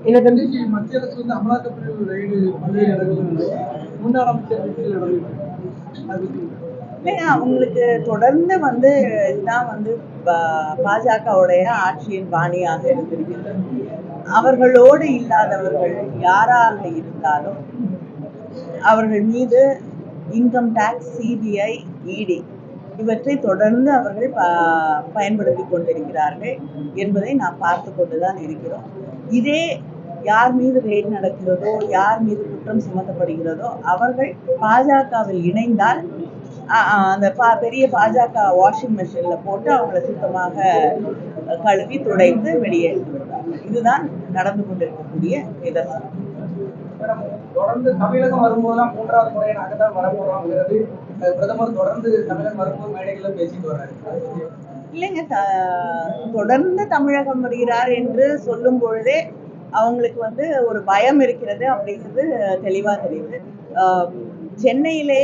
எனக்கு மத்திய அரசு வந்து அமலாக்கப்பிரிவு ரைடு பல்வேறு இடங்களில் முன்னாள் அமைச்சர் வீட்டில் நடந்துட்டு இல்லைங்க, அவங்களுக்கு தொடர்ந்து வந்து இதுதான் வந்து பாஜகவுடைய ஆட்சியின் பாணியாக இருந்திருக்கிறது. அவர்களோடு இல்லாதவர்கள் யாராக இருந்தாலும் அவர்கள் மீது இன்கம் டாக்ஸ், சிபிஐ, இடி இவற்றை தொடர்ந்து அவர்கள் பயன்படுத்தி கொண்டிருக்கிறார்கள் என்பதை நாம் பார்த்து கொண்டுதான் இருக்கிறோம். இதே யார் மீது ரெய்டு நடக்கிறதோ, யார் மீது குற்றம் சுமத்தப்படுகிறதோ அவர்கள் பாஜகவில் இணைந்தால் அந்த பெரிய பாஜக வாஷிங் மெஷின்ல போட்டு அவங்களை சுத்தமாக கழுவி துடைத்து வெளியேற்றி விடுறாங்க. இதுதான் நடந்து கொண்டிருக்கக்கூடிய நிதர்சனம். தொடர்ந்து தமிழகம் வரும்போதெல்லாம் 3வது முறை நாங்க தான் வரப்போறோம்ங்கிறது பிரதமர் தொடர்ந்து தமிழகம் வரும்போது மேடைகள்ல பேசிட்டு வர்றாரு. இல்லைங்க, தொடர்ந்து தமிழகம் வருகிறார் என்று சொல்லும் பொழுதே அவங்களுக்கு வந்து ஒரு பயம் இருக்கிறது அப்படிங்கிறது தெளிவா தெரியுது. சென்னையிலே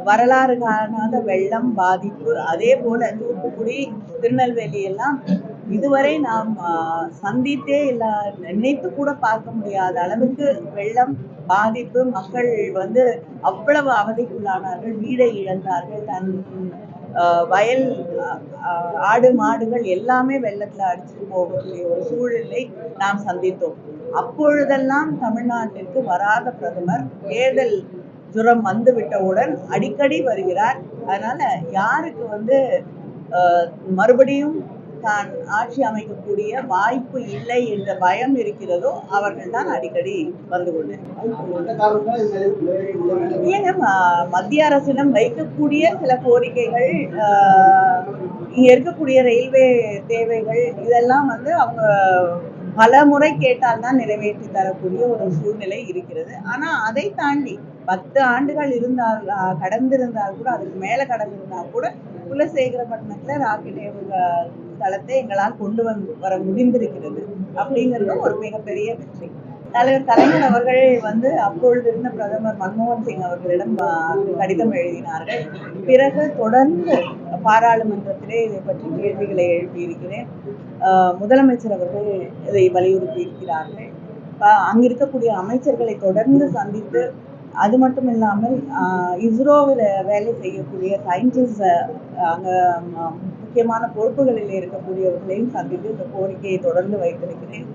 வரலாறு காணாத வெள்ளம் பாதிப்பு, அதே போல தூத்துக்குடி, திருநெல்வேலி எல்லாம் இதுவரை நாம் சந்தித்தே இல்லை, நினைத்து கூட பார்க்க முடியாத அளவுக்கு வெள்ளம் பாதிப்பு. மக்கள் வந்து அவ்வளவு அவதிக்குள்ளானார்கள், வீடை இழந்தார்கள், தன் வயல் ஆடு மாடுகள் எல்லாமே வெள்ளத்துல அடிச்சுட்டு போகக்கூடிய ஒரு சூழலை நாம் சந்தித்தோம். அப்பொழுதெல்லாம் தமிழ்நாட்டிற்கு வராத பிரதமர் தேர்தல் ஜுரம் வந்து விட்டவுடன் அடிக்கடி வருகிறார். அதனால யாருக்கு வந்து மறுபடியும் தான் ஆட்சி அமைக்கக்கூடிய வாய்ப்பு இல்லை என்ற பயம் இருக்கிறதோ அவர்கள் தான் அடிக்கடி வந்து கொண்டிருக்கிறாங்க. மத்திய அரசிடம் வைக்கக்கூடிய சில கோரிக்கைகள், இங்க இருக்கக்கூடிய ரயில்வே தேவைகள், இதெல்லாம் வந்து அவங்க பல முறை கேட்டால்தான் நிறைவேற்றி தரக்கூடிய ஒரு சூழ்நிலை இருக்கிறது. ஆனா அதை தாண்டி 10 ஆண்டுகள் கடந்திருந்தால் கூட, அதுக்கு மேல கடந்திருந்தால் கூட குலசேகரப்பட்டினத்துல ராக்கெட் தளத்தை எங்களால் கொண்டு வர முடிந்திருக்கிறது அப்படிங்கிறது ஒரு மிகப்பெரிய வெற்றி. தலைவர் கலைஞர் அவர்கள் வந்து அப்பொழுது இருந்த பிரதமர் மன்மோகன் சிங் அவர்களிடம் கடிதம் எழுதினார்கள். பிறகு தொடர்ந்து பாராளுமன்றத்திலே இதை பற்றி கேள்விகளை எழுப்பியிருக்கிறேன். முதலமைச்சர் அவர்கள் இதை வலியுறுத்தி இருக்கிறார்கள். அங்க இருக்கக்கூடிய அமைச்சர்களை தொடர்ந்து சந்தித்து, அது மட்டும் இல்லாமல் இஸ்ரோவில் வேலை செய்யக்கூடிய சயின்டிஸ்ட், அங்க முக்கியமான பொறுப்புகளில் இருக்கக்கூடியவர்களையும் சந்தித்து இந்த கோரிக்கையை தொடர்ந்து வைத்திருக்கிறேன்.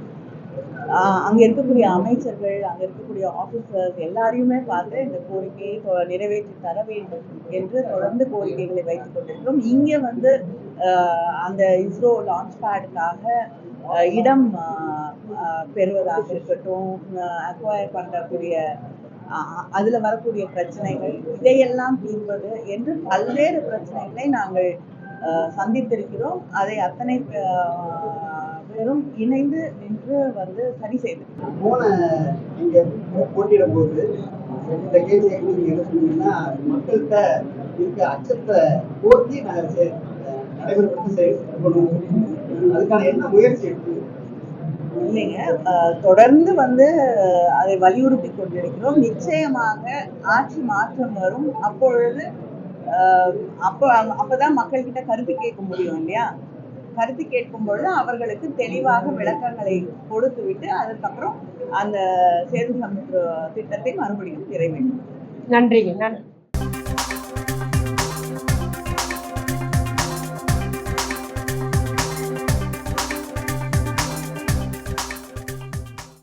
அங்க இருக்கக்கூடிய அமைச்சர்கள், அங்க இருக்கக்கூடிய ஆபீசர்ஸ் எல்லாரையுமே பார்த்து இந்த கோரிக்கையை நிறைவேற்றி தர வேண்டும் என்று தொடர்ந்து கோரிக்கைகளை வைத்துக் கொண்டிருக்கிறோம். இங்க வந்து அந்த இஸ்ரோ லான்ச் பேடுக்காக இடம் பெறுவதாக இருக்கட்டும், அக்வயர் பண்ணக்கூடிய அதுல வரக்கூடிய பிரச்சனைகள், இதையெல்லாம் தீர்வது என்று பல்வேறு பிரச்சனைகளை நாங்கள் சந்தித்திருக்கிறோம். அதை அத்தனை பேரும் இணைந்து நின்று வந்து சரி செய்திருக்கிறோம். போட்டியிடும் போது இந்த கேள்வி என்ன சொன்னீங்கன்னா, மக்கள்கிட்ட இருக்க அச்சத்தை போட்டி நாங்கள் நடைமுறைப்படுத்தி செயல்படுத்தணும், அதுக்கான என்ன முயற்சி எடுத்து இல்லைங்க, தொடர்ந்து வந்து அதை வலியுறுத்தி கொண்டிருக்கிறோம். நிச்சயமாக ஆட்சி மாற்றம் வரும். அப்பொழுது அப்பதான் மக்கள் கிட்ட கருத்து கேட்க முடியும் இல்லையா? கருத்து கேட்கும் பொழுது அவர்களுக்கு தெளிவாக விளக்கங்களை கொடுத்து விட்டு அதுக்கப்புறம் அந்த சேது சமுத்திர திட்டத்தை மறுபடியும் நிறைவேற்றும். நன்றிங்க.